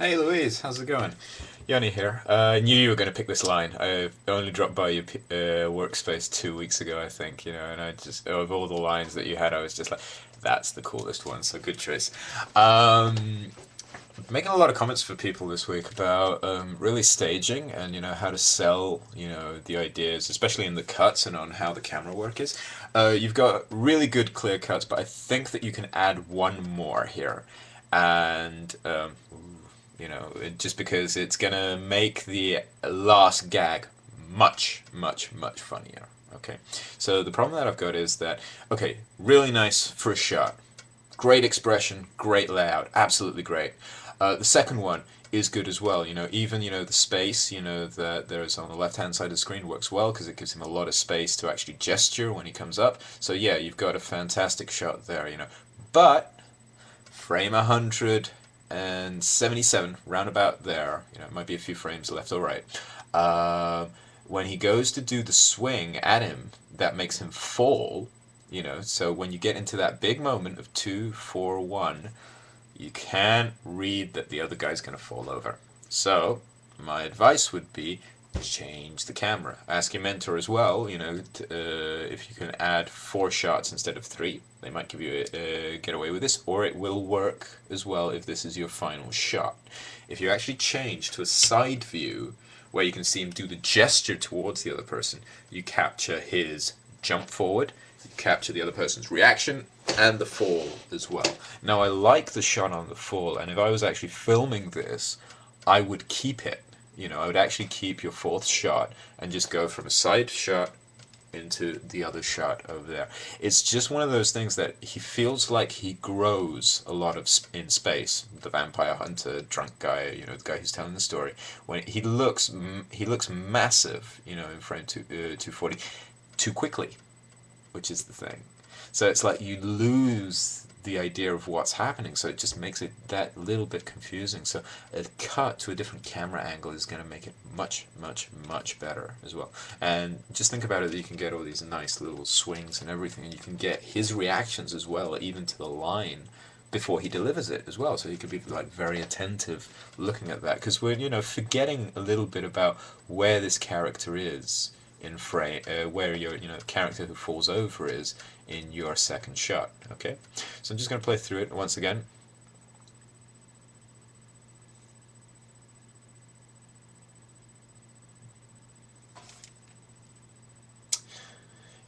Hey Louise, how's it going? Yoni here. I knew you were going to pick this line. I only dropped by your workspace 2 weeks ago, I think, and I just, of all the lines that you had, I was just like, that's the coolest one, so good choice. Um, Making a lot of comments for people this week about really staging and, how to sell, the ideas, especially in the cuts and on how the camera work is. You've got really good clear cuts, but I think that you can add one more here. And just because it's gonna make the last gag much, much, much funnier. Okay, so the problem that I've got is that, okay, really nice first shot, great expression, great layout, absolutely great. The second one is good as well. Even the space, that there is on the left-hand side of the screen works well because it gives him a lot of space to actually gesture when he comes up. So yeah, you've got a fantastic shot there. But frame 177, round about there. It might be a few frames left or right. When he goes to do the swing at him, that makes him fall. So when you get into that big moment of 2-4-1, you can't read that the other guy's going to fall over. So my advice would be change the camera. Ask your mentor as well, if you can add 4 shots instead of 3. They might give you get away with this, or it will work as well if this is your final shot. If you actually change to a side view where you can see him do the gesture towards the other person, you capture his jump forward, you capture the other person's reaction, and the fall as well. Now I like the shot on the fall, and if I was actually filming this, I would keep it. I would actually keep your 4th shot and just go from a side shot into the other shot over there. It's just one of those things that he feels like he grows a lot in space. The vampire hunter, drunk guy, the guy who's telling the story. When he looks massive, in frame 240, too quickly, which is the thing. So it's like you lose the idea of what's happening, so it just makes it that little bit confusing. So a cut to a different camera angle is going to make it much, much, much better as well. And just think about it, that you can get all these nice little swings and everything, and you can get his reactions as well, even to the line before he delivers it as well, so he could be like very attentive looking at that, because we're forgetting a little bit about where this character is in frame, where your character who falls over is in your second shot. Okay, so I'm just going to play through it once again.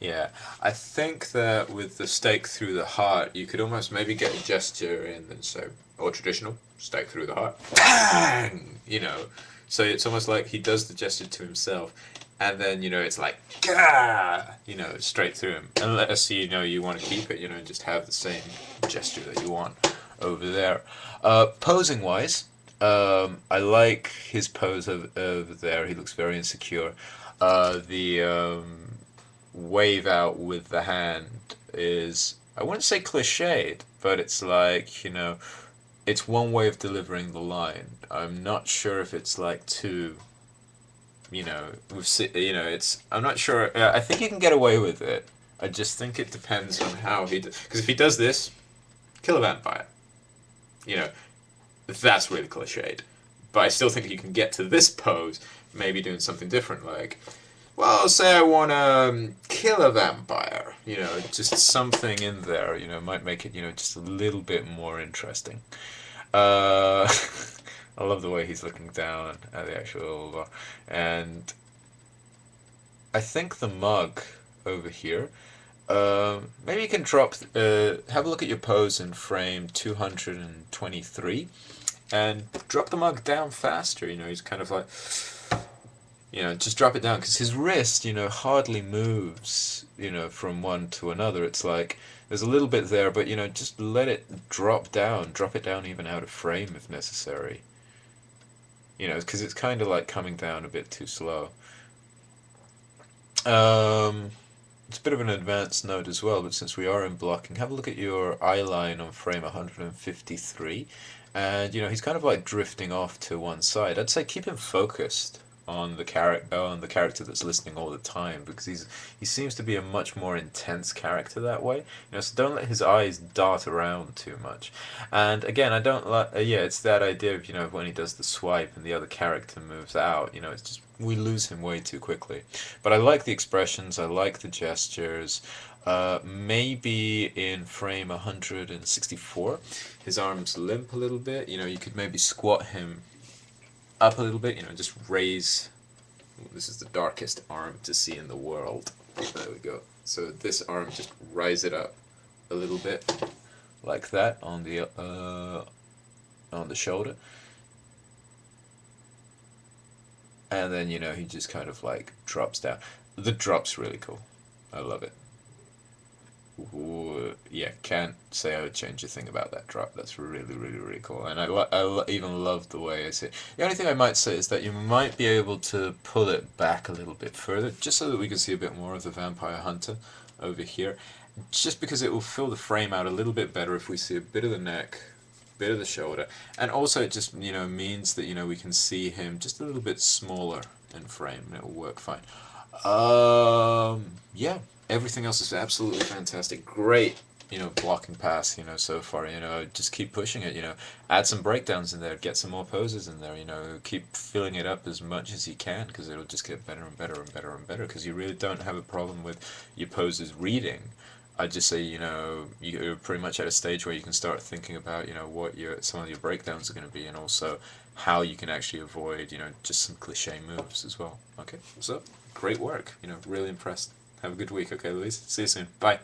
Yeah, I think that with the stake through the heart, you could almost maybe get a gesture in and say, or traditional, stake through the heart, bang! So it's almost like he does the gesture to himself, and then, it's like, gah! Straight through him. Unless, you want to keep it, and just have the same gesture that you want over there. Posing wise, I like his pose over there. He looks very insecure. The wave out with the hand is, I wouldn't say cliched, but it's like, it's one way of delivering the line. I'm not sure if it's like too, it's, I'm not sure. I think you can get away with it. I just think it depends on how he does. Because if he does this, kill a vampire, you know, that's really cliched. But I still think you can get to this pose, maybe doing something different, like, well, say I want to kill a vampire, just something in there, might make it, just a little bit more interesting. Uh, I love the way he's looking down at the actual, and I think the mug over here, maybe you can have a look at your pose in frame 223, and drop the mug down faster, he's kind of like, just drop it down, because his wrist, hardly moves, from one to another. It's like, there's a little bit there, but, just let it drop it down even out of frame if necessary. Because it's kind of like coming down a bit too slow. It's a bit of an advanced note as well, but since we are in blocking, have a look at your eye line on frame 153, and, he's kind of like drifting off to one side. I'd say keep him focused on the character that's listening all the time, because he seems to be a much more intense character that way. So don't let his eyes dart around too much. And again, I don't like. Yeah, it's that idea of when he does the swipe and the other character moves out. It's just we lose him way too quickly. But I like the expressions. I like the gestures. Maybe in frame 164, his arms limp a little bit. You could maybe squat him up a little bit, just raise. This is the darkest arm to see in the world. There we go. So this arm, just rise it up a little bit, like that on the shoulder, and then he just kind of like drops down. The drop's really cool. I love it. Ooh, yeah, can't say I would change a thing about that drop. That's really, really, really cool. And even love the way I see it. The only thing I might say is that you might be able to pull it back a little bit further, just so that we can see a bit more of the Vampire Hunter over here. Just because it will fill the frame out a little bit better if we see a bit of the neck, bit of the shoulder. And also it just, means that, we can see him just a little bit smaller in frame, and it will work fine. Yeah, everything else is absolutely fantastic. Great, blocking pass, so far, just keep pushing it, add some breakdowns in there, get some more poses in there, keep filling it up as much as you can, because it'll just get better and better and better and better, because you really don't have a problem with your poses reading. I'd just say, you're pretty much at a stage where you can start thinking about, what some of your breakdowns are going to be, and also how you can actually avoid, just some cliche moves as well. Okay, so great work. Really impressed. Have a good week. Okay, Louise. See you soon. Bye.